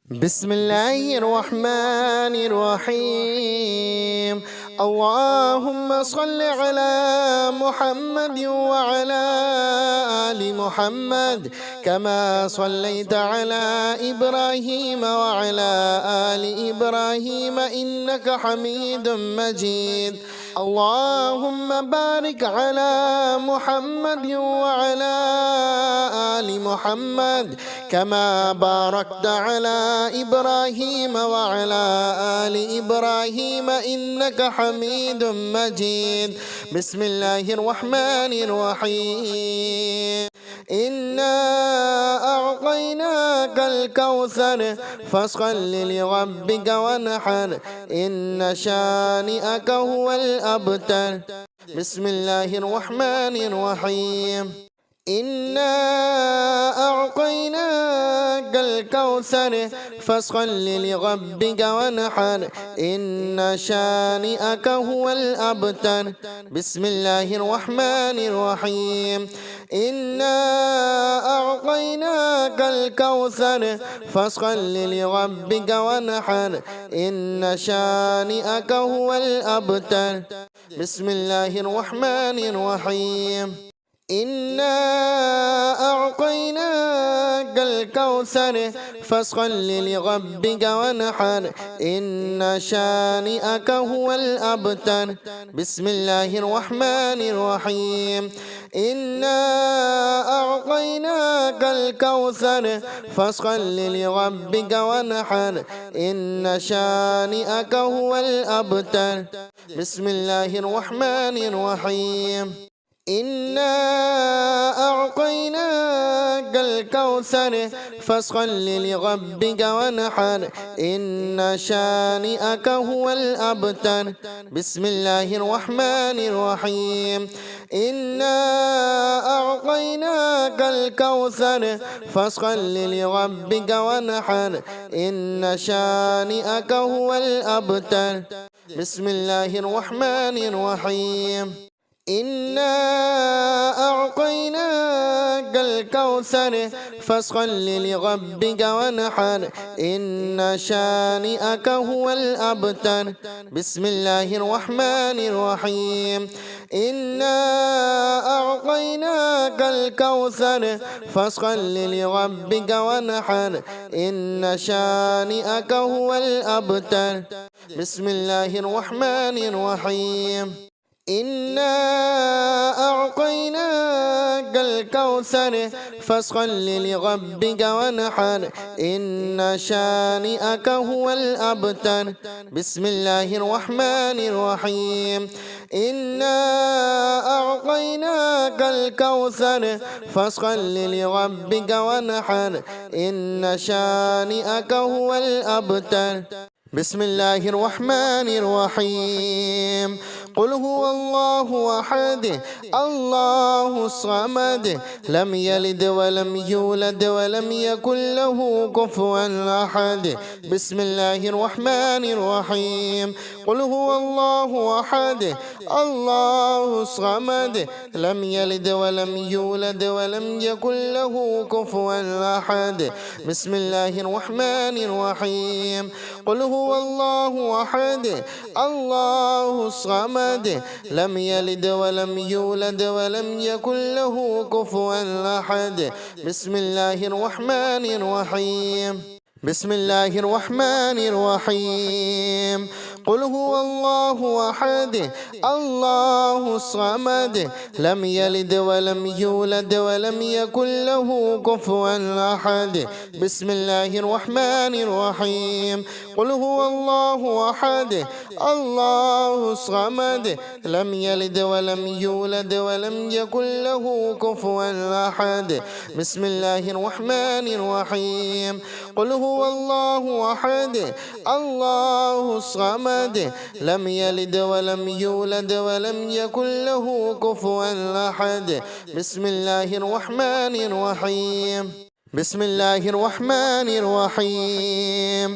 بسم الله الرحمن الرحيم. اللهم صل على محمد وعلى آل محمد كما صليت على إبراهيم وعلى آل إبراهيم إنك حميد مجيد. اللهم بارك على محمد وعلى آل محمد كما باركت على إبراهيم وعلى آل إبراهيم إنك حميد مجيد. بسم الله الرحمن الرحيم. إنا أعطيناك الكوثر فصل لربك وانحر إن شانئك هو الأبتر. بسم الله الرحمن الرحيم. إنا أعطيناك الكوثر فصل لربك وانحر إن شانئك هو الأبتر. بسم الله الرحمن الرحيم. إنا أعطيناك الكوثر فصل لربك وانحر إن شانئك هو الأبتر. بسم الله الرحمن الرحيم. إنا أعطيناك الكوثر فصل لربك وانحر إن شانئك هو الأبتر. بسم الله الرحمن الرحيم. إنا أعطيناك الكوثر فصل لربك وانحر إن شانئك هو الأبتر. بسم الله الرحمن الرحيم. إنا أعطيناك الكوثر فصل لربك وانحر إن شانئك هو الأبتر. بسم الله الرحمن الرحيم. إنا أعطيناك الكوثر فصل لربك وانحر إن شانئك هو الأبتر. بسم الله الرحمن الرحيم. إنا أعطيناك الكوثر فصل لربك وانحر إن شانئك هو الأبتر. بسم الله الرحمن الرحيم. إنا أعطيناك الكوثر فصل لربك وانحر إن شانئك هو الأبتر. بسم الله الرحمن الرحيم. إنا أعطيناك الكوثر فصل لربك وانحر إن شانئك هو الأبتر. بسم الله الرحمن الرحيم. إنا أعطيناك الكوثر فصل لربك وانحر إن شانئك هو الأبتر. بسم الله الرحمن الرحيم. قل هو الله أحد الله الصمد لم يلد ولم يولد ولم يكن له كفوا أحد. بسم الله الرحمن الرحيم. قل هو الله أحد الله الصمد لم يلد ولم يولد ولم يكن له كفوا أحد. بسم الله الرحمن الرحيم. قل هو الله أحد الله الصمد لم يلد ولم يولد ولم يكن له كفوا أحد. بسم الله الرحمن الرحيم. بسم الله الرحمن الرحيم. قل هو الله أحد الله الصمد لم يلد ولم يولد ولم يكن له كفوا أحد. بسم الله الرحمن الرحيم. قل هو الله أحد الله الصمد لم يلد ولم يولد ولم يكن له كفوا أحد. بسم الله الرحمن الرحيم. قل هو الله أحد الله الصمد لم يلد ولم يولد ولم يكن له كفوا أحد. بسم الله الرحمن الرحيم. بسم الله الرحمن الرحيم.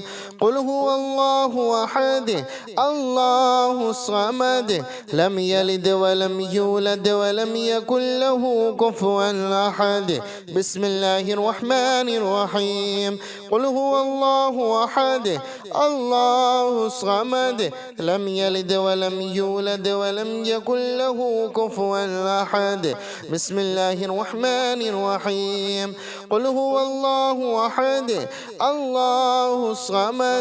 قل هو الله أحد الله الصمد لم يلد ولم يولد ولم يكن له كفوا أحد بسم الله الرحمن الرحيم قل هو الله أحد الله الصمد لم يلد ولم يولد ولم يكن له كفوا أحد بسم الله الرحمن الرحيم قل هو الله أحد الله الصمد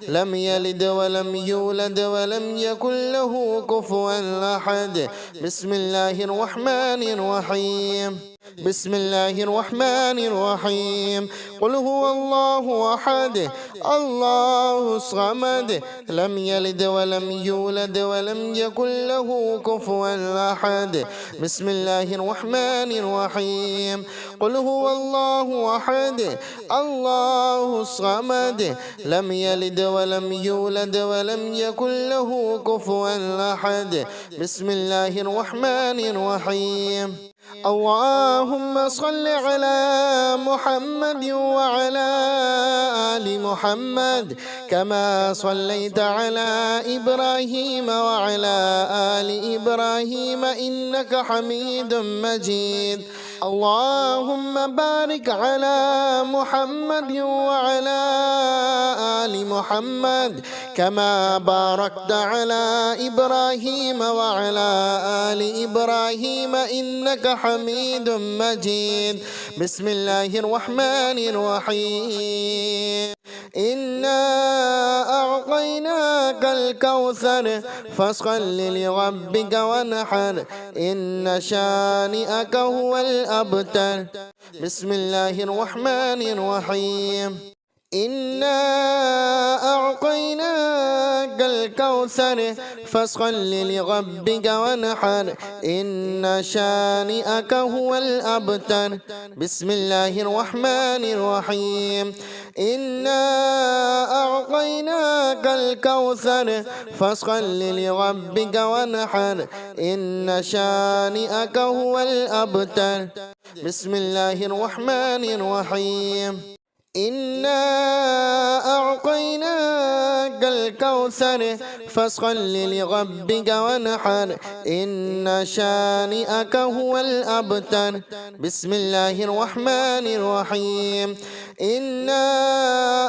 لم يلد ولم يولد ولم يكن له كفوا أحد بسم الله الرحمن الرحيم بسم الله الرحمن الرحيم قل هو الله أحد الله الصمد لم يلد ولم يولد ولم يكن له كفوا أحد بسم الله الرحمن الرحيم قل هو الله أحد الله الصمد لم يلد ولم يولد ولم يكن له كفوا أحد بسم الله الرحمن الرحيم اللهم صل على محمد وعلى آل محمد كما صليت على إبراهيم وعلى آل إبراهيم إنك حميد مجيد اللهم بارك على محمد وعلى آل محمد كما باركت على إبراهيم وعلى آل إبراهيم إنك حميد مجيد بسم الله الرحمن الرحيم إنا أعطيناك الكوثر فصل لربك وانحر إن شانئك هو الأبتر بسم الله الرحمن الرحيم إنا أعطيناك الكوثر فصل لربك وانحر إن شانئك هو الأبتر بسم الله الرحمن الرحيم إنا أعطيناك الكوثر فصل لربك وانحر إن شانئك هو الأبتر بسم الله الرحمن الرحيم إنا أعطيناك الكوثر فصل لربك وانحر إن شانئك هو الأبتر بسم الله الرحمن الرحيم إنا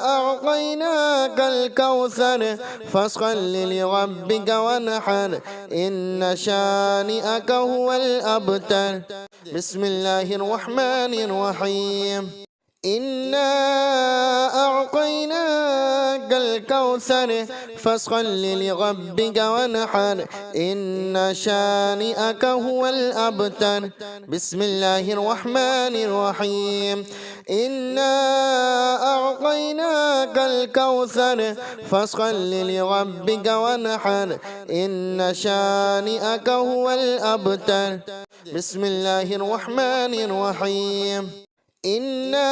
أعطيناك الكوثر فصل لربك وانحر إن شانئك هو الأبتر بسم الله الرحمن الرحيم إنا أعطيناك الكوثر فصل لربك وانحر إن شانئك هو الأبتر بسم الله الرحمن الرحيم إنا أعطيناك الكوثر فصل لربك وانحر إن شانئك هو الأبتر بسم الله الرحمن الرحيم إنا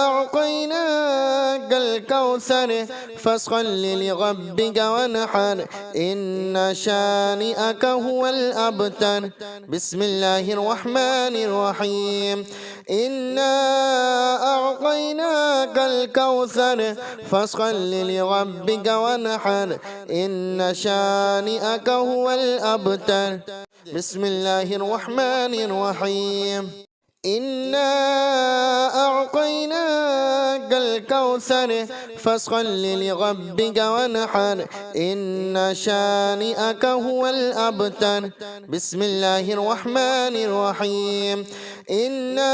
أعطيناك الكوثر فصل لربك وانحر إن شانئك هو الأبتر بسم الله الرحمن الرحيم إنا أعطيناك الكوثر فصل لربك وانحر إن شانئك هو الأبتر بسم الله الرحمن الرحيم إنا أعطيناك الكوثر فصل لربك وانحر إن شانئك هو الأبتر بسم الله الرحمن الرحيم إنا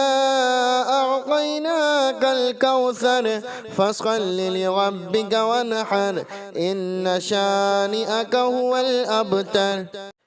أعطيناك الكوثر فصل لربك وانحر إن شانئك هو الأبتر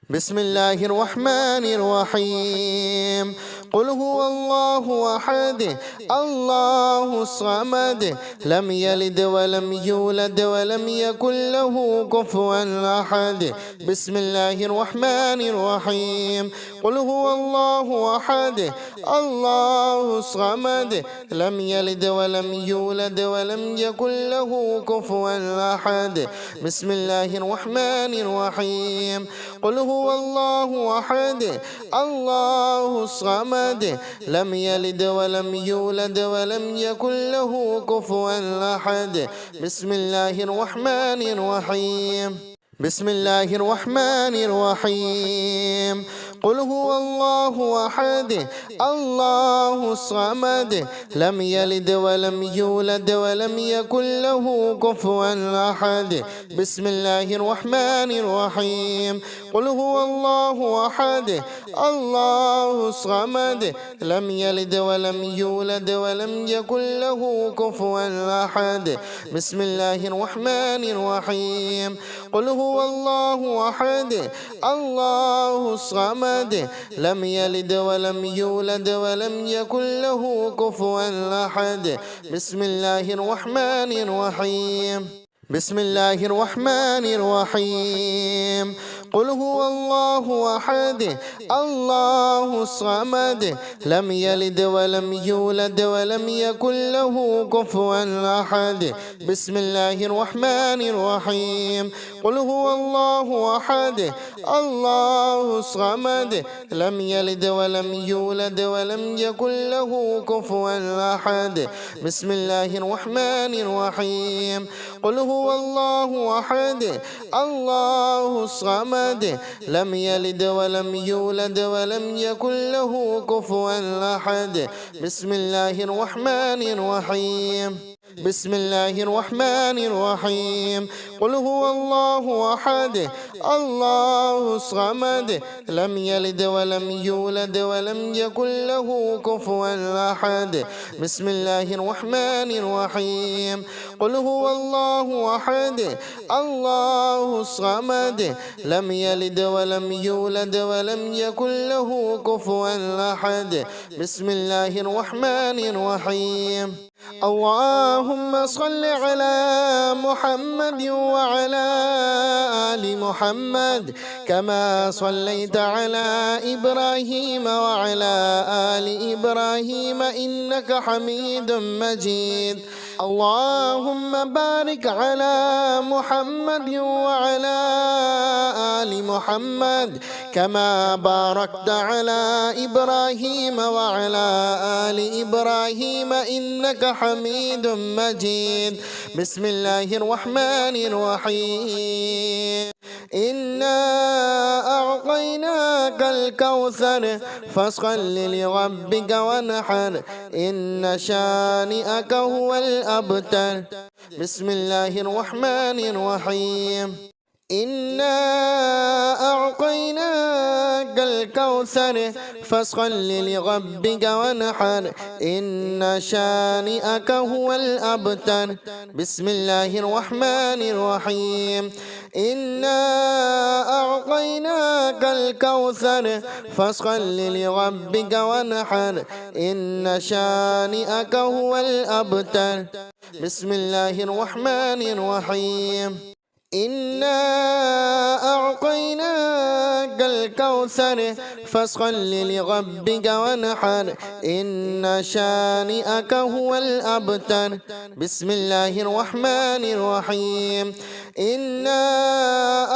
بسم الله الرحمن الرحيم قل هو الله أحد الله الصمد لم يلد ولم يولد ولم يكن له كفوا أحد بسم الله الرحمن الرحيم قل هو الله أحد الله الصمد لم يلد ولم يولد ولم يكن له كفوا أحد بسم الله الرحمن الرحيم قل هو الله أحد الله الصمد الصمد لم يلد ولم يولد ولم يكن له كفوا أحد. بسم الله الرحمن الرحيم. بسم الله الرحمن الرحيم. قل هو الله أحد الله الصمد لم يلد ولم يولد ولم يكن له كفوا أحد. بسم الله الرحمن الرحيم. قل هو الله أحد الله الصمد لم يلد ولم يولد ولم يكن له كفوا أحد. بسم الله الرحمن الرحيم. قل هو الله أحد الله الصمد لم يلد ولم يولد ولم يكن له كفوا أحد. بسم الله الرحمن الرحيم. بسم الله الرحمن الرحيم. قل هو الله أحد الله الصمد لم يلد ولم يولد ولم يكن له كفوا أحد. بسم الله الرحمن الرحيم. قل هو الله أحد الله الصمد لم يلد ولم يولد ولم يكن له كفوا أحد. بسم الله الرحمن الرحيم. قل هو الله أحد الله الصمد لم يلد ولم يولد ولم يكن له كفوا أحد. بسم الله الرحمن الرحيم. بسم الله الرحمن الرحيم. قل هو الله أحد الله الصمد لم يلد ولم يولد ولم يكن له كفوا أحد. بسم الله الرحمن الرحيم. قل هو الله أحد الله الصمد لم يلد ولم يولد ولم يكن له كفوا أحد. بسم الله الرحمن الرحيم. اللهم صل على محمد وعلى آل محمد كما صليت على إبراهيم وعلى آل إبراهيم إنك حميد مجيد. اللهم بارك على محمد وعلى آل محمد كما باركت على إبراهيم وعلى آل إبراهيم إنك حميد مجيد. بسم الله الرحمن الرحيم. إنا أعطيناك الكوثر فاصل لربك وانحر إن شانئك هو الأبتر. بسم الله الرحمن الرحيم. إنا أعطيناك الكوثر فاصل لربك وانحر إن شانئك هو الأبتر. بسم الله الرحمن الرحيم. إنا أعطيناك الكوثر فاصل لربك وانحر إن شانئك هو الأبتر. بسم الله الرحمن الرحيم. إنا أعطيناك الكوثر فاصل لربك وانحر إن شانئك هو الأبتر. بسم الله الرحمن الرحيم. إنا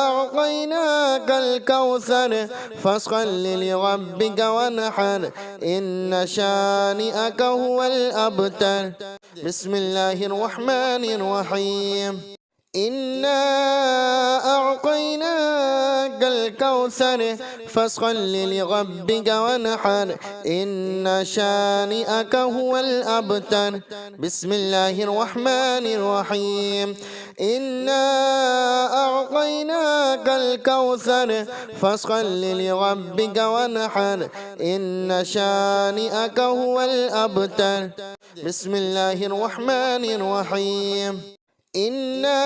أعطيناك الكوثر فاصل لربك وانحر إن شانئك هو الأبتر. بسم الله الرحمن الرحيم. إنا أعطيناك الكوثر فاصل لربك وانحر إن شانئك هو الأبتر. بسم الله الرحمن الرحيم. إنا أعطيناك الكوثر فاصل لربك وانحر إن شانئك هو الأبتر. بسم الله الرحمن الرحيم. إنا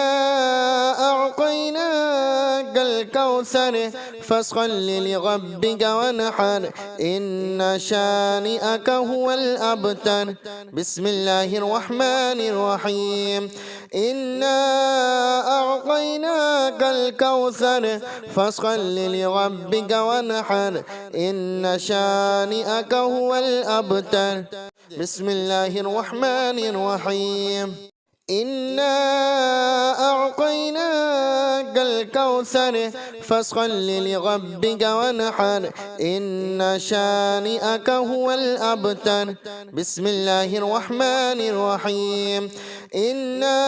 أعطيناك الكوثر فاصل لربك وانحر إن شانئك هو الأبتر. بسم الله الرحمن الرحيم. إنا أعطيناك الكوثر فاصل لربك وانحر إن شانئك هو الأبتر. بسم الله الرحمن الرحيم. إنا أعطيناك الكوثر فصل لربك وانحر إن شانئك هو الأبتر. بسم الله الرحمن الرحيم. إنا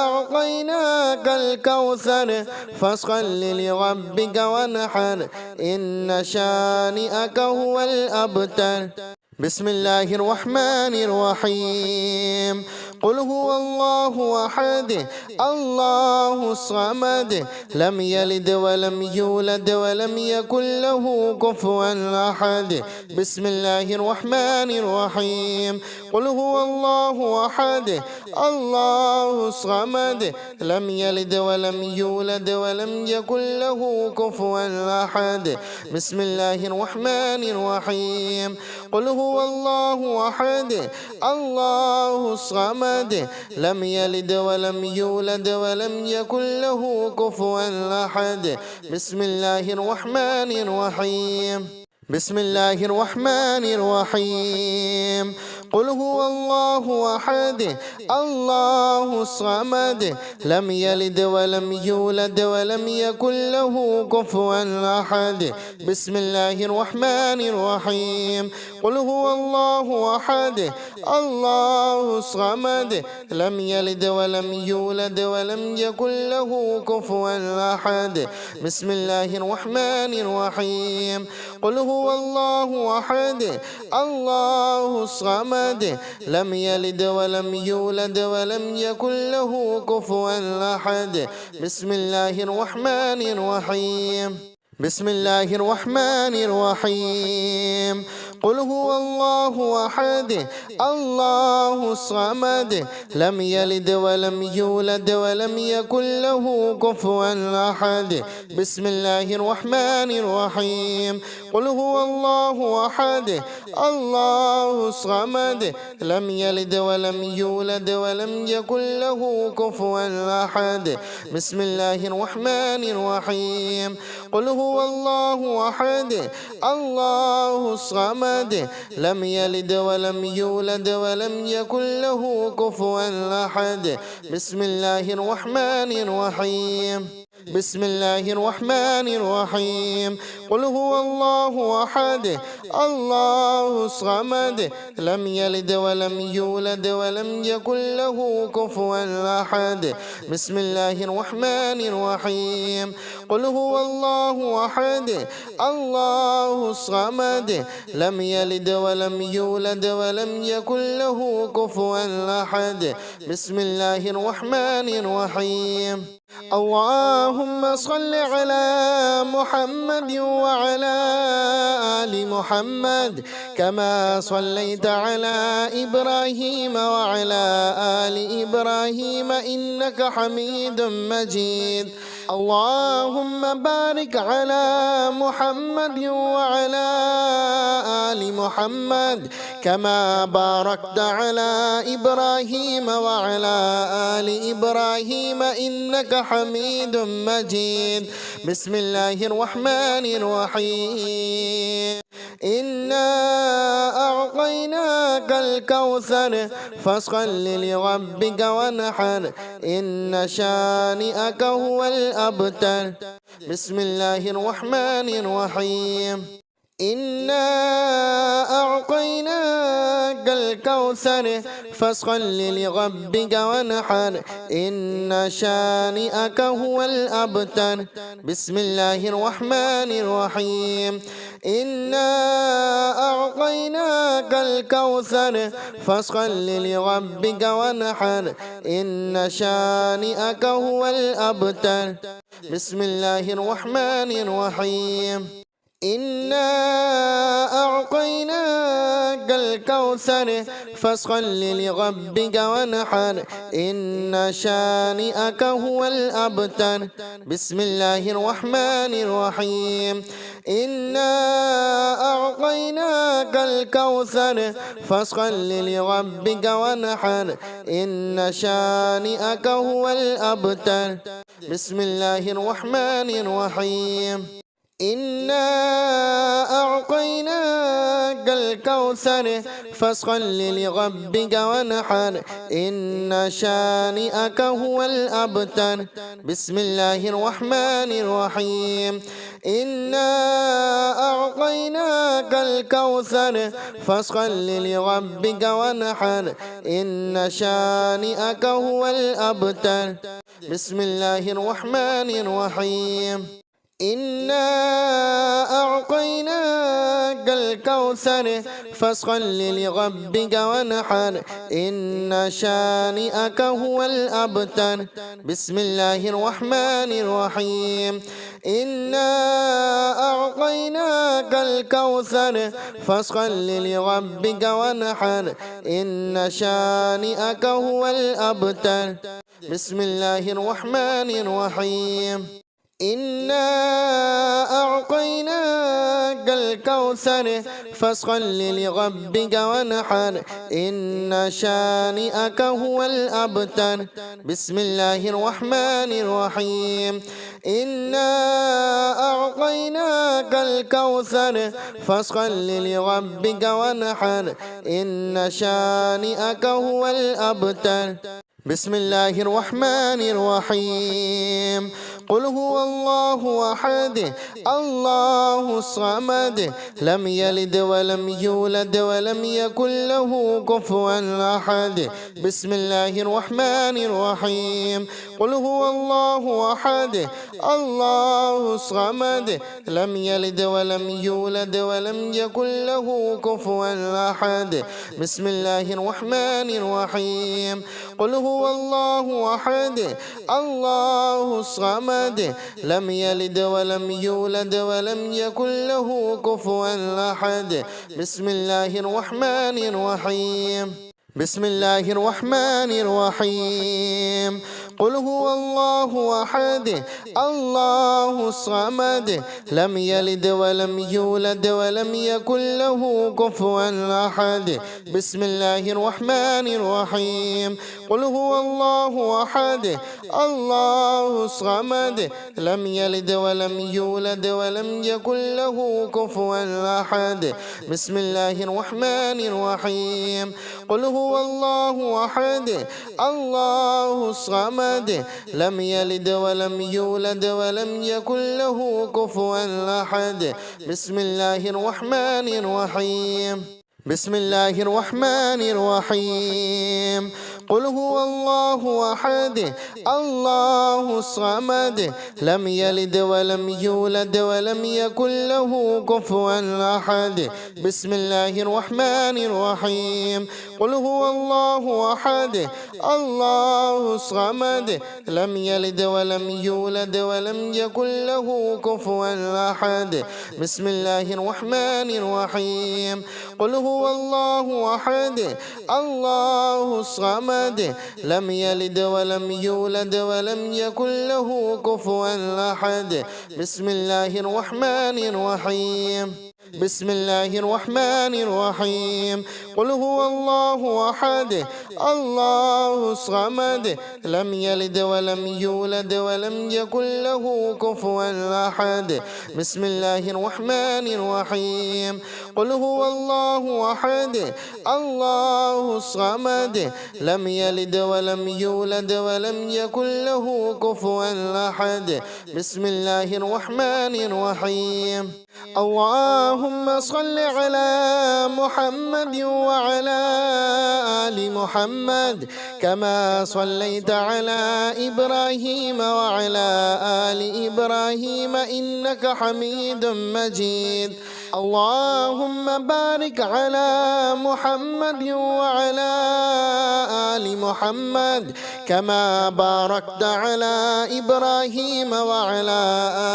أعطيناك الكوثر فصل لربك وانحر إن شانئك هو الأبتر. بسم الله الرحمن الرحيم. قل هو الله أحد الله الصمد لم يلد ولم يولد ولم يكن له كفوا أحد. بسم الله الرحمن الرحيم. قل هو الله أحد الله الصمد لم يلد ولم يولد ولم يكن له كفوا أحد. بسم الله الرحمن الرحيم. قل هو الله أحد الله الصمد لم يلد ولم يولد ولم يكن له كفوا أحد. بسم الله الرحمن الرحيم. بسم الله الرحمن الرحيم. قل هو الله أحد الله الصمد لم يلد ولم يولد ولم يكن له كفوا أحد. بسم الله الرحمن الرحيم. قل هو الله أحد الله الصمد لم يلد ولم يولد ولم يكن له كفوا أحد. بسم الله الرحمن الرحيم. قل هو الله أحد الله الصمد لم يلد ولم يولد ولم يكن له كفوا أحد. بسم الله الرحمن الرحيم. بسم الله الرحمن الرحيم. قل هو الله أحد الله الصمد لم يلد ولم يولد ولم يكن له كفوا أحد. بسم الله الرحمن الرحيم. قل هو الله أحد الله الصمد لم يلد ولم يولد ولم يكن له كفوا أحد. بسم الله الرحمن الرحيم. قل هو الله أحد الله الصمد لم يلد ولم يولد ولم يكن له كفوا أحد. بسم الله الرحمن الرحيم. بسم الله الرحمن الرحيم. قل هو الله أحد الله الصمد لم يلد ولم يولد ولم يكن له كفوا أحد. بسم الله الرحمن الرحيم. قل هو الله أحد الله الصمد لم يلد ولم يولد ولم يكن له كفوا أحد. بسم الله الرحمن الرحيم. اللهم صل على محمد وعلى آل محمد كما صليت على إبراهيم وعلى آل إبراهيم إنك حميد مجيد. اللهم بارك على محمد وعلى آل محمد كما باركت على إبراهيم وعلى آل إبراهيم إنك حميد مجيد. بسم الله الرحمن الرحيم. إنا أعطيناك الكوثر فصل لربك وانحر إن شانئك هو الأبتر. بسم الله الرحمن الرحيم. إنا أعطيناك الكوثر فصل لربك وانحر إن شانئك هو الأبتر. بسم الله الرحمن الرحيم. إنا أعطيناك الكوثر فصل لربك وانحر إن شانئك هو الأبتر. بسم الله الرحمن الرحيم. إنا أعطيناك الكوثر فصل لربك وانحر إن شانئك هو الأبتر. بسم الله الرحمن الرحيم. إنا أعطيناك الكوثر فصل لربك وانحر إن شانئك هو الأبتر. بسم الله الرحمن الرحيم. إنا أعطيناك الكوثر فصل لربك وانحر إن شانئك هو الأبتر. بسم الله الرحمن الرحيم. إنا أعطيناك الكوثر فصل لربك وانحر إن شانئك هو الأبتر. بسم الله الرحمن الرحيم. إنا أعطيناك الكوثر فصل لربك وانحر إن شانئك هو الأبتر. بسم الله الرحمن الرحيم. إنا أعطيناك الكوثر فصل لربك وانحر إن شانئك هو الأبتر. بسم الله الرحمن الرحيم. إنا أعطيناك الكوثر فصل لربك وانحر إن شانئك هو الأبتر. بسم الله الرحمن الرحيم. إنا أعطيناك الكوثر فصل لربك وانحر إن شانئك هو الأبتر. بسم الله الرحمن الرحيم. قل هو الله أحد الله الصمد لم يلد ولم يولد ولم يكن له كفوا أحد. بسم الله الرحمن الرحيم. قل هو الله أحد الله الصمد لم يلد ولم يولد ولم يكن له كفوا أحد. بسم الله الرحمن الرحيم. قل هو الله أحد الله الصمد لم يلد ولم يولد ولم يكن له كفوا أحد. بسم الله الرحمن الرحيم. بسم الله الرحمن الرحيم. قل هو الله أحد الله الصمد لم يلد ولم يولد ولم يكن له كفوا أحد. بسم الله الرحمن الرحيم. قل هو الله أحد الله الصمد لم يلد ولم يولد ولم يكن له كفوا أحد. بسم الله الرحمن الرحيم. قل هو الله أحد الله الصمد لم يلد ولم يولد ولم يكن له كفوا أحد. بسم الله الرحمن الرحيم. بسم الله الرحمن الرحيم. قل هو الله أحد الله الصمد لم يلد ولم يولد ولم يكن له كفوا أحد. بسم الله الرحمن الرحيم. قل هو الله أحد الله الصمد لم يلد ولم يولد ولم يكن له كفوا أحد. بسم الله الرحمن الرحيم. قل هو الله أحد الله الصمد لم يلد ولم يولد ولم يكن له كفوا أحد. بسم الله الرحمن الرحيم. بسم الله الرحمن الرحيم. قل هو الله أحد الله الصمد لم يلد ولم يولد ولم يكن له كفوا أحد. بسم الله الرحمن الرحيم. قل هو الله أحد الله الصمد لم يلد ولم يولد ولم يكن له كفوا أحد. بسم الله الرحمن الرحيم. اللهم صل على محمد وعلى آل محمد كما صليت على إبراهيم وعلى آل إبراهيم إنك حميد مجيد. اللهم بارك على محمد وعلى آل محمد كما باركت على إبراهيم وعلى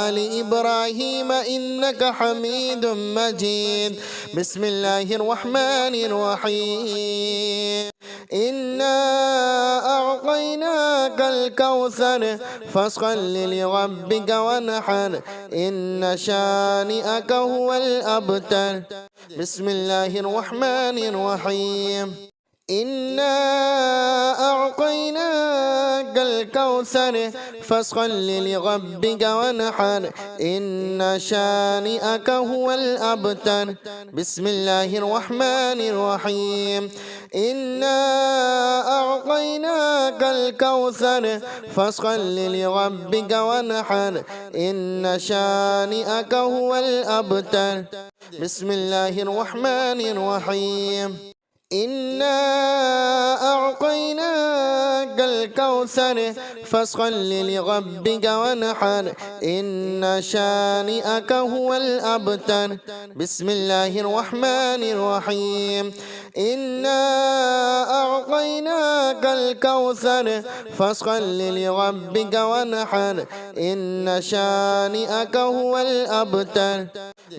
آل إبراهيم إنك حميد مجيد. بسم الله الرحمن الرحيم. إنا أعطيناك الكوثر فصل لربك وانحر إن شانئك هو الأبتر. بسم الله الرحمن الرحيم. إنا أعطيناك الكوثر فصل لربك وانحر إن شانئك هو الأبتر بسم الله الرحمن الرحيم إنا أعطيناك الكوثر فصل لربك وانحر إن شانئك هو الأبتر بسم الله الرحمن الرحيم إنا أعطيناك الكوثر فصل لربك وانحر إن شانئك هو الأبتر بسم الله الرحمن الرحيم إنا أعطيناك الكوثر فصل لربك وانحر إن شانئك هو الأبتر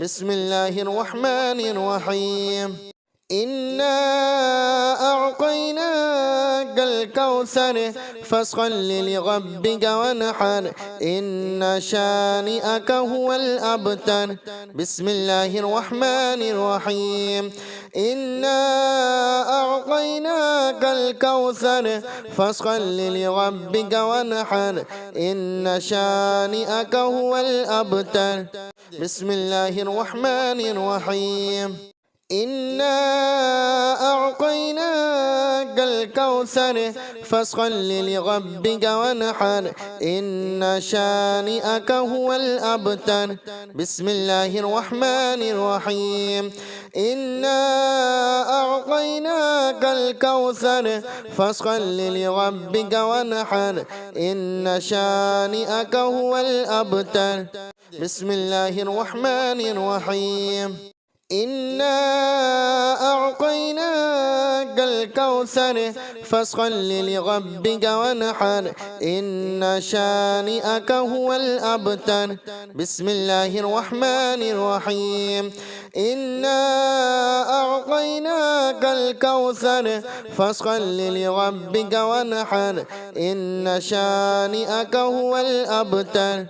بسم الله الرحمن الرحيم إنا أعطيناك الكوثر فصل لربك وانحر إن شانئك هو الأبتر بسم الله الرحمن الرحيم إنا أعطيناك الكوثر فصل لربك وانحر إن شانئك هو الأبتر بسم الله الرحمن الرحيم إنا أعطيناك الكوثر فصل لربك وانحر إن شانئك هو الأبتر بسم الله الرحمن الرحيم إنا أعطيناك الكوثر فصل لربك وانحر إن شانئك هو الأبتر بسم الله الرحمن الرحيم إنا أعطيناك الكوثر فصل لربك وانحر إن شانئك هو الأبتر بسم الله الرحمن الرحيم إنا أعطيناك الكوثر فصل لربك وانحر إن شانئك هو الأبتر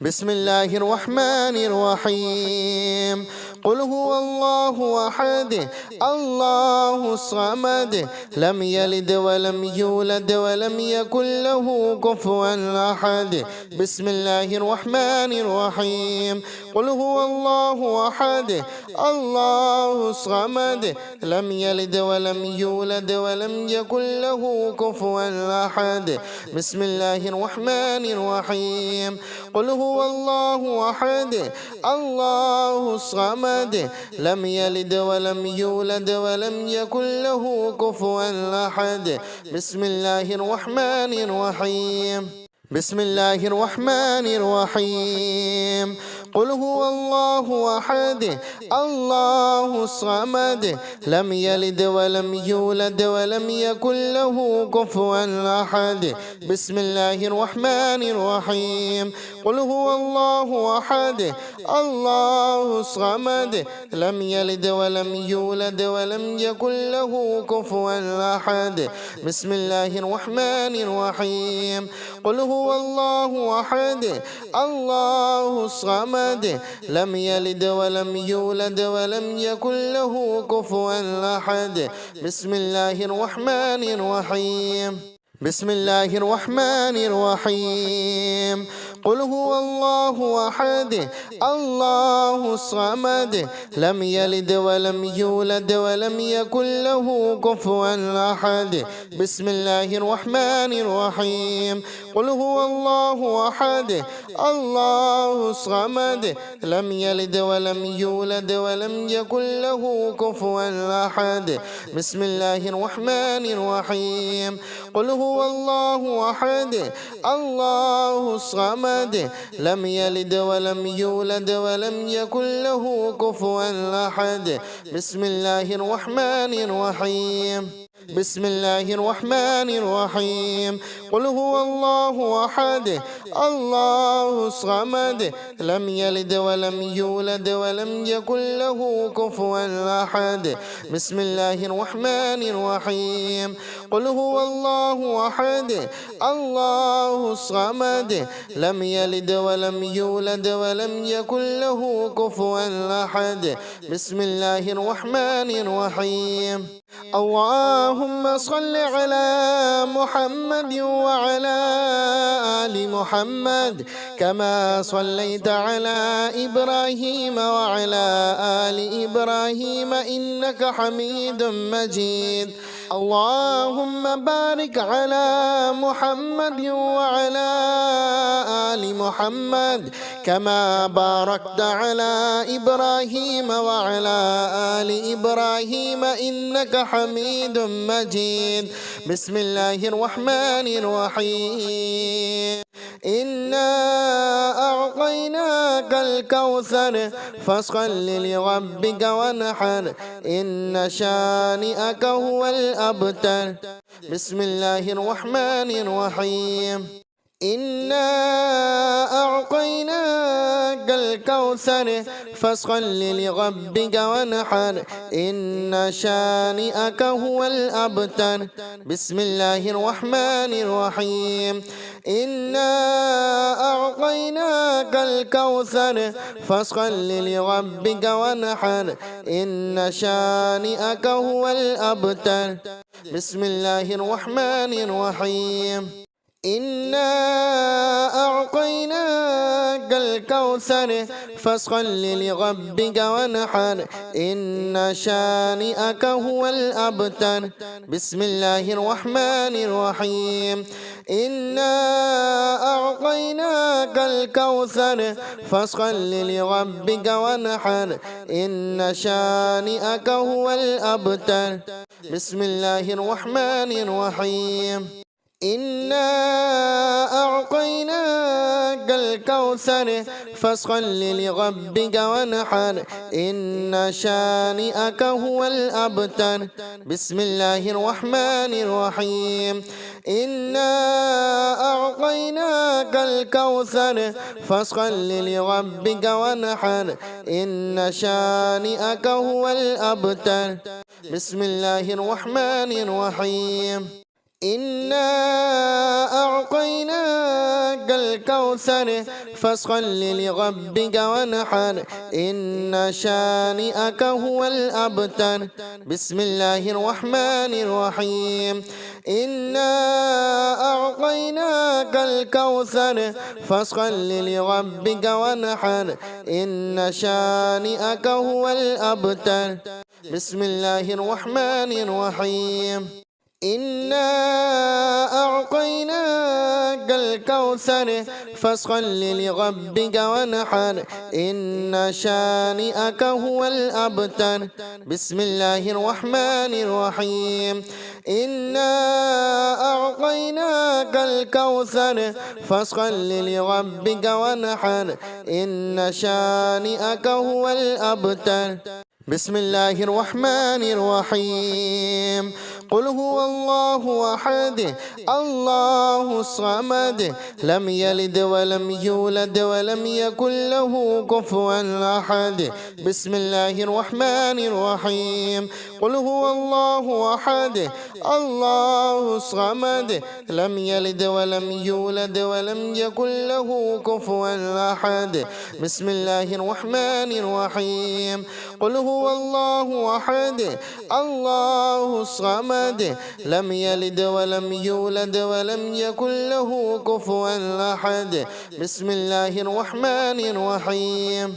بسم الله الرحمن الرحيم قل هو الله أحد الله الصمد لم يلد ولم يولد ولم يكن له كفوا أحد بسم الله الرحمن الرحيم قل هو الله أحد الله الصمد لم يلد ولم يولد ولم يكن له كفوا أحد بسم الله الرحمن الرحيم قل هو الله أحد الله الصمد لم يلد ولم يولد ولم يكن له كفوا أحد بسم الله الرحمن الرحيم بسم الله الرحمن الرحيم قل هو الله أحد الله الصمد لم يلد ولم يولد ولم يكن له كفوا أحد بسم الله الرحمن الرحيم قل هو الله أحد الله الصمد لم يلد ولم يولد ولم يكن له كفوا أحد بسم الله الرحمن الرحيم قل هو الله أحد الله الصمد لم يلد ولم يولد ولم يكن له كفوا أحد بسم الله الرحمن الرحيم بسم الله الرحمن الرحيم قل هو الله أحد الله الصمد لم يلد ولم يولد ولم يكن له كفوا أحد بسم الله الرحمن الرحيم قل هو الله أحد الله الصمد لم يلد ولم يولد ولم يكن له كفوا أحد بسم الله الرحمن الرحيم قل هو الله أحد الله الصمد لم يلد ولم يولد ولم يكن له كفوا أحد بسم الله الرحمن الرحيم بسم الله الرحمن الرحيم قل هو الله أحد الله الصمد لم يلد ولم يولد ولم يكن له كفوا أحد بسم الله الرحمن الرحيم قل هو الله أحد الله الصمد لم يلد ولم يولد ولم يكن له كفوا أحد بسم الله الرحمن الرحيم اللهم صل على محمد وعلى آل محمد كما صليت على إبراهيم وعلى آل إبراهيم إنك حميد مجيد. اللهم بارك على محمد وعلى آل محمد كما باركت على إبراهيم وعلى آل إبراهيم إنك حميد مجيد. بسم الله الرحمن الرحيم. إنا أعطيناك الكوثر فصل لربك وانحر إن شانئك هو الأبتر. بسم الله الرحمن الرحيم. إنا أعطيناك الكوثر فصل لربك وانحر إن شانئك هو الأبتر. بسم الله الرحمن الرحيم. إنا أعطيناك الكوثر فصل لربك وانحر إن شانئك هو الأبتر. بسم الله الرحمن الرحيم. إنا أعطيناك الكوثر فصل لربك وانحر إن شانئك هو الأبتر. بسم الله الرحمن الرحيم. إنا أعطيناك الكوثر فصل لربك وانحر إن شانئك هو الأبتر. بسم الله الرحمن الرحيم. إنا أعطيناك الكوثر فصل لربك وانحر إن شانئك هو الأبتر. بسم الله الرحمن الرحيم. إنا أعطيناك الكوثر فصل لربك وانحر إن شانئك هو الأبتر. بسم الله الرحمن الرحيم. إنا أعطيناك الكوثر فصل لربك وانحر إن شانئك هو الأبتر. بسم الله الرحمن الرحيم. إنا أعطيناك الكوثر فصل لربك وانحر إن شانئك هو الأبتر. بسم الله الرحمن الرحيم. إنا أعطيناك الكوثر فصل لربك وانحر إن شانئك هو الأبتر. بسم الله الرحمن الرحيم. إنا أعطيناك الكوثر فصل لربك وانحر إن شانئك هو الأبتر. بسم الله الرحمن الرحيم. قل هو الله أحد الله الصمد لم يلد ولم يولد ولم يكن له كفوا أحد. بسم الله الرحمن الرحيم. قل هو الله أحد الله الصمد لم يلد ولم يولد ولم يكن له كفوا أحد. بسم الله الرحمن الرحيم. قل هو الله أحد الله الصمد لم يلد ولم يولد ولم يكن له كفوا أحد. بسم الله الرحمن الرحيم.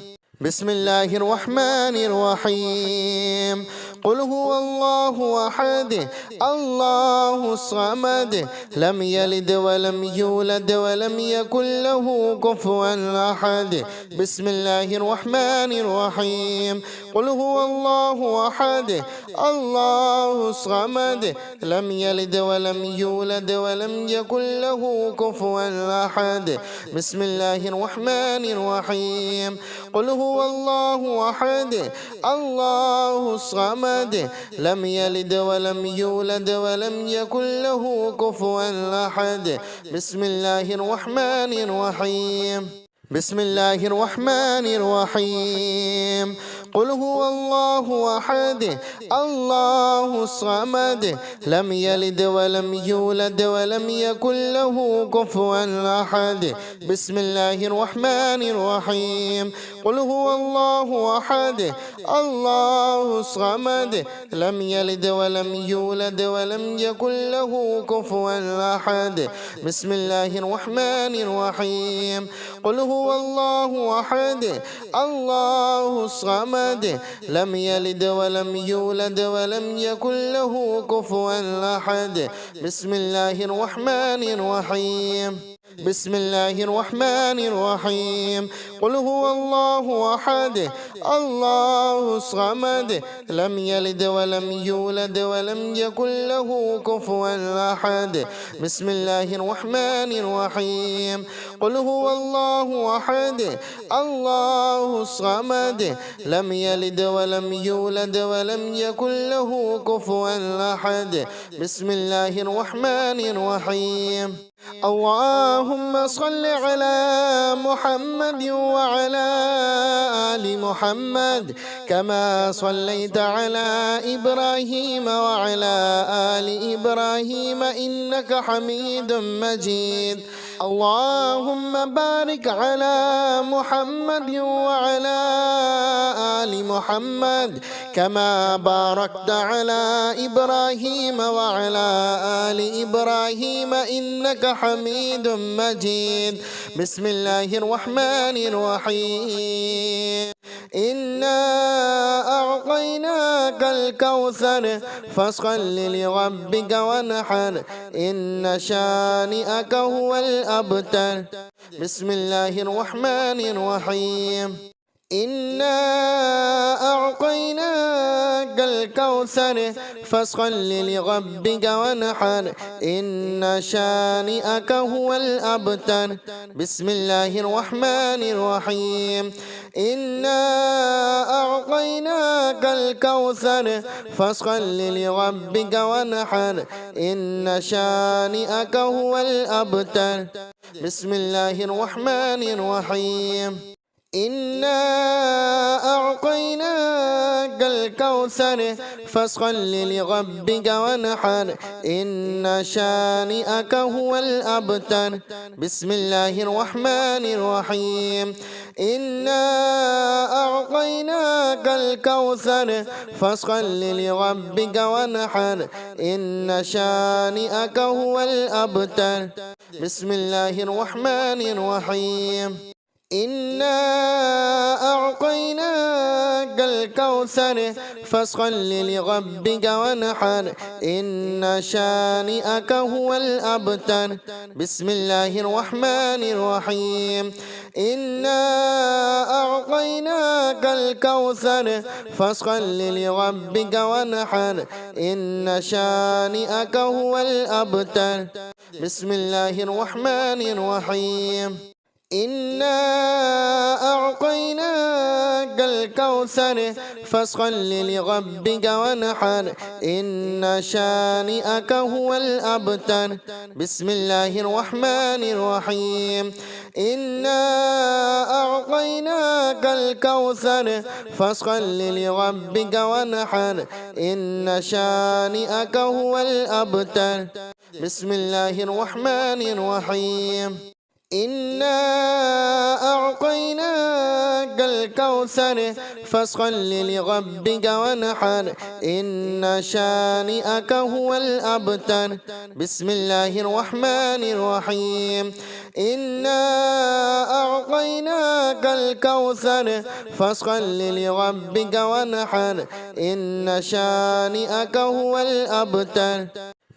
بسم الله الرحمن الرحيم. قل هو الله أحد الله الصمد لم يلد ولم يولد ولم يكن له كفوا أحد. بسم الله الرحمن الرحيم. قل هو الله أحد الله الصمد لم يلد ولم يولد ولم يكن له كفوا أحد. بسم الله الرحمن الرحيم. قل هو الله أحد الله الصمد لم يلد ولم يولد ولم يكن له كفوا أحد. بسم الله الرحمن الرحيم. بسم الله الرحمن الرحيم. قل هو الله أحد الله الصمد لم يلد ولم يولد ولم يكن له كفوا أحد بسم الله الرحمن الرحيم قل هو الله أحد الله الصمد لم يلد ولم يولد ولم يكن له كفوا أحد بسم الله الرحمن الرحيم قل هو الله أحد الله الصمد لم يلد ولم يولد ولم يكن له كفوا أحد بسم الله الرحمن الرحيم بسم الله الرحمن الرحيم قل هو الله أحد الله الصمد لم يلد ولم يولد ولم يكن له كفوا أحد بسم الله الرحمن الرحيم قل هو الله أحد الله الصمد لم يلد ولم يولد ولم يكن له كفوا أحد بسم الله الرحمن الرحيم اللهم صل على محمد وعلى آل محمد كما صليت على إبراهيم وعلى آل إبراهيم إنك حميد مجيد اللهم بارك على محمد وعلى آل محمد كما باركت على إبراهيم وعلى آل إبراهيم إنك حميد مجيد بسم الله الرحمن الرحيم إنا أعطيناك الكوثر فصل لربك وانحر إن شانئك هو الأبتر بسم الله الرحمن الرحيم إنا أعطيناك الكوثر فصل لربك وانحر إن شانئك هو الأبتر بسم الله الرحمن الرحيم إنا أعطيناك الكوثر فصل لربك وانحر إن شانئك هو الأبتر بسم الله الرحمن الرحيم إنا أعطيناك الكوثر فصل لربك وانحر إن شانئك هو الأبتر بسم الله الرحمن الرحيم إنا أعطيناك الكوثر فصل لربك وانحر إن شانئك هو الأبتر بسم الله الرحمن الرحيم إنا أعطيناك الكوثر فصل لربك وانحر إن شانئك هو الأبتر بسم الله الرحمن الرحيم إنا أعطيناك الكوثر فصل لربك وانحر إن شانئك هو الأبتر بسم الله الرحمن الرحيم إنا أعطيناك الكوثر فصل لربك وانحر إن شانئك هو الأبتر بسم الله الرحمن الرحيم إنا أعطيناك الكوثر فصل لربك وانحر إن شانئك هو الأبتر بسم الله الرحمن الرحيم إنا أعطيناك الكوثر فصل لربك وانحر إن شانئك هو الأبتر بسم الله الرحمن الرحيم إنا أعطيناك الكوثر فصل لربك وانحر إن شانئك هو الأبتر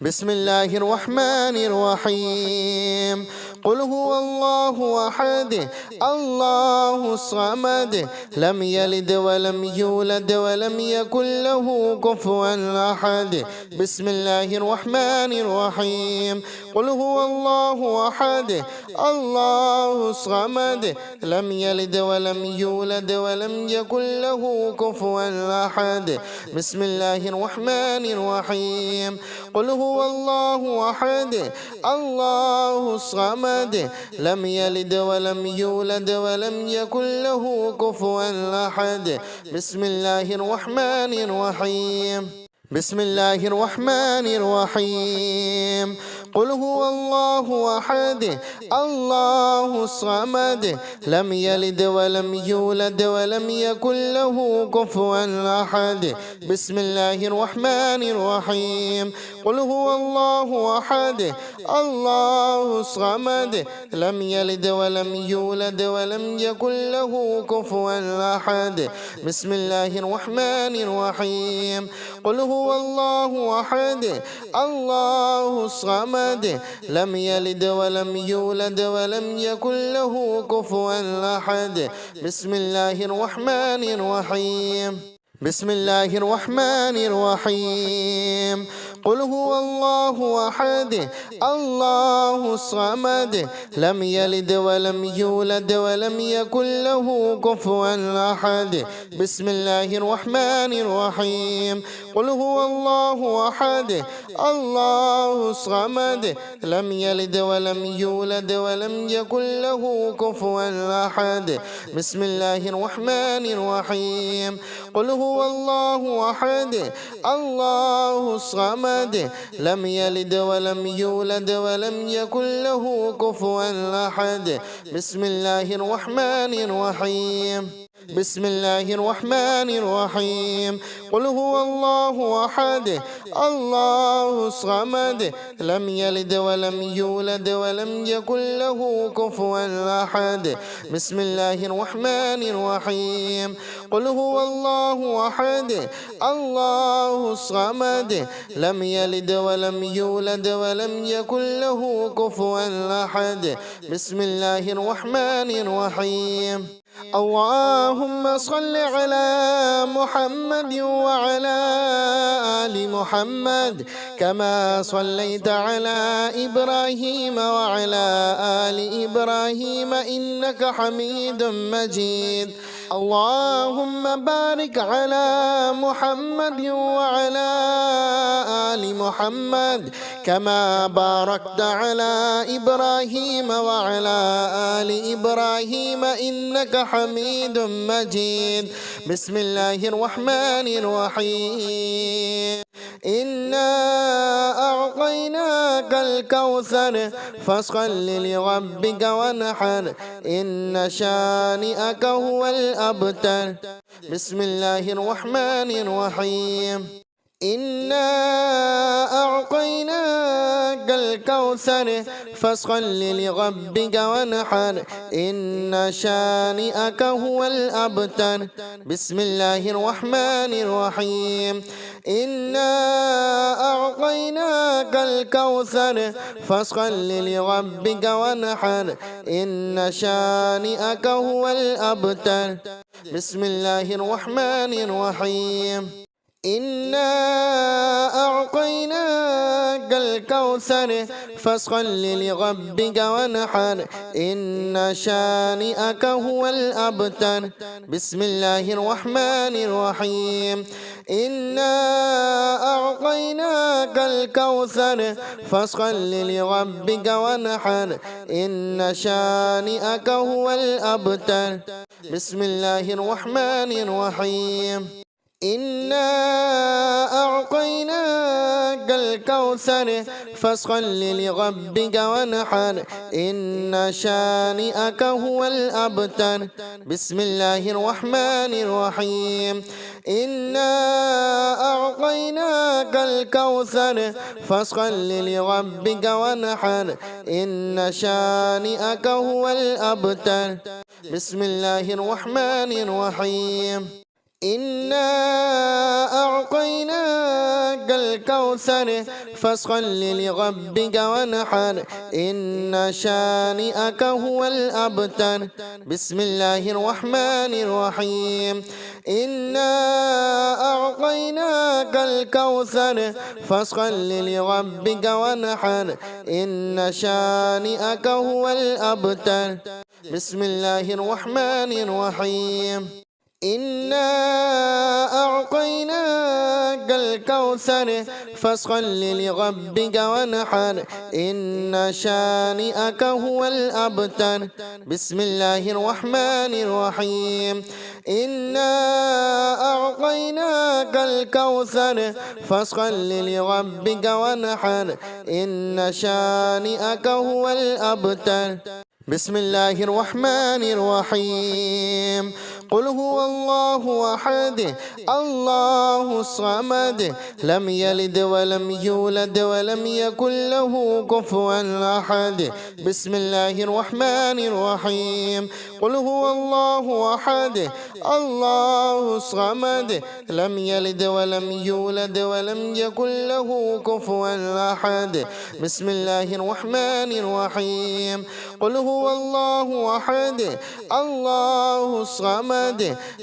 بسم الله الرحمن الرحيم قل هو الله أحد الله الصمد لم يلد ولم يولد ولم يكن له كفوا أحد بسم الله الرحمن الرحيم قل هو الله أحد الله الصمد لم يلد ولم يولد ولم يكن له كفوا أحد بسم الله الرحمن الرحيم قل هو الله أحد الله الصمد لم يلد ولم يولد ولم يكن له كفوا أحد بسم الله الرحمن الرحيم بسم الله الرحمن الرحيم قل هو الله أحد الله الصمد لم يلد ولم يولد ولم يكن له كفوا أحد بسم الله الرحمن الرحيم قل هو الله أحد الله الصمد لم يلد ولم يولد ولم يكن له كفوا أحد بسم الله الرحمن الرحيم قل هو الله أحد الله الصمد لم يلد ولم يولد ولم يكن له كفوا أحد بسم الله الرحمن الرحيم بسم الله الرحمن الرحيم قل هو الله أحد الله الصمد لم يلد ولم يولد ولم يكن له كفوا أحد بسم الله الرحمن الرحيم قل هو الله أحد الله الصمد لم يلد ولم يولد ولم يكن له كفوا أحد بسم الله الرحمن الرحيم قل هو الله أحد الله الصمد لم يلد ولم يولد ولم يكن له كفوا أحد بسم الله الرحمن الرحيم بسم الله الرحمن الرحيم قل هو الله أحد الله الصمد لم يلد ولم يولد ولم يكن له كفوا أحد بسم الله الرحمن الرحيم قل هو الله أحد الله الصمد لم يلد ولم يولد ولم يكن له كفوا أحد بسم الله الرحمن الرحيم اللهم صل على محمد وعلى آل محمد كما صليت على إبراهيم وعلى آل إبراهيم إنك حميد مجيد اللهم بارك على محمد وعلى آل محمد كما باركت على إبراهيم وعلى آل إبراهيم إنك حميد مجيد بسم الله الرحمن الرحيم إنا أعطيناك الكوثر فاصل لربك وانحر إن شانئك هو الأبتر بسم الله الرحمن الرحيم إنا أعطيناك الكوثر فاصل لربك وانحر إن شانئك هو الأبتر بسم الله الرحمن الرحيم إنا أعطيناك الكوثر فاصل لربك وانحر إن شانئك هو الأبتر بسم الله الرحمن الرحيم إنا أعطيناك الكوثر فاصل لربك وانحر إن شانئك هو الأبتر بسم الله الرحمن الرحيم إنا أعطيناك الكوثر فاصل لربك وانحر إن شانئك هو الأبتر بسم الله الرحمن الرحيم إنا أعطيناك الكوثر فاصل لربك وانحر إن شانئك هو الأبتر بسم الله الرحمن الرحيم إنا أعطيناك الكوثر فاصل لربك وانحر إن شانئك هو الأبتر بسم الله الرحمن الرحيم إنا أعطيناك الكوثر فاصل لربك وانحر إن شانئك هو الأبتر بسم الله الرحمن الرحيم إنا أعطيناك الكوثر فاصل لربك وانحر إن شانئك هو الأبتر بسم الله الرحمن الرحيم إنا أعطيناك الكوثر فصل لربك وانحر إن شانئك هو الأبتر. بسم الله الرحمن الرحيم. إنا أعطيناك الكوثر فصل لربك وانحر إن شانئك هو الأبتر. بسم الله الرحمن الرحيم. قل هو الله أحد الله الصمد لم يلد ولم يولد ولم يكن له كفوا أحد. بسم الله الرحمن الرحيم. قل هو الله أحد الله الصمد لم يلد ولم يولد ولم يكن له كفوا أحد. بسم الله الرحمن الرحيم. قل هو الله أحد الله الصمد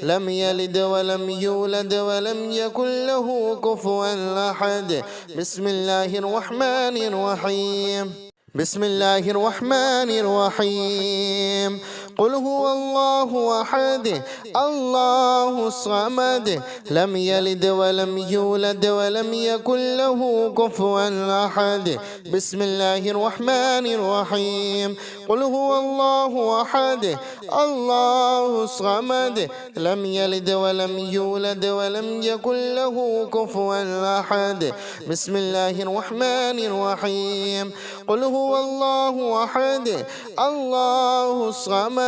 لم يلد ولم يولد ولم يكن له كفوا أحد. بسم الله الرحمن الرحيم. بسم الله الرحمن الرحيم. قل هو الله أحد الله الصمد لم يلد ولم يولد ولم يكن له كفوا أحد. بسم الله الرحمن الرحيم. قل هو الله أحد الله الصمد لم يلد ولم يولد ولم يكن له كفوا أحد. بسم الله الرحمن الرحيم. قل هو الله أحد الله الصمد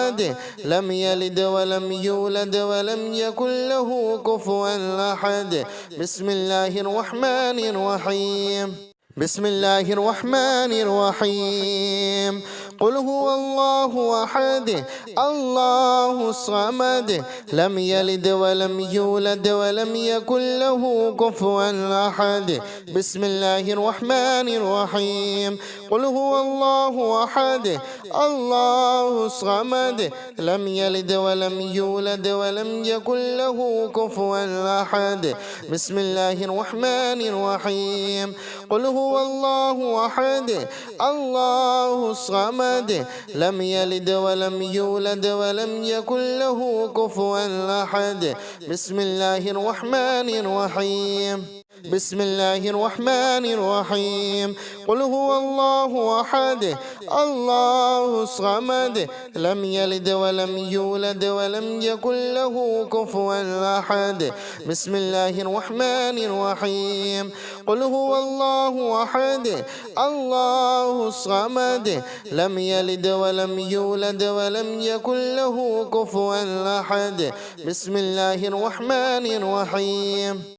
لم يلد ولم يولد ولم يكن له كفوا أحد. بسم الله الرحمن الرحيم. بسم الله الرحمن الرحيم. قل هو الله أحد الله الصمد لم يلد ولم يولد ولم يكن له كفوا أحد. بسم الله الرحمن الرحيم. قل هو الله أحد الله الصمد لم يلد ولم يولد ولم يكن له كفوا أحد. بسم الله الرحمن الرحيم. قل هو الله أحد الله الصمد لم يلد ولم يولد ولم يكن له كفوا أحد. بسم الله الرحمن الرحيم. بسم الله الرحمن الرحيم. قل هو الله أحد الله الصمد لم يلد ولم يولد ولم يكن له كفوا أحد. بسم الله الرحمن الرحيم. قل هو الله أحد الله الصمد لم يلد ولم يولد ولم يكن له كفوا أحد. بسم الله الرحمن الرحيم.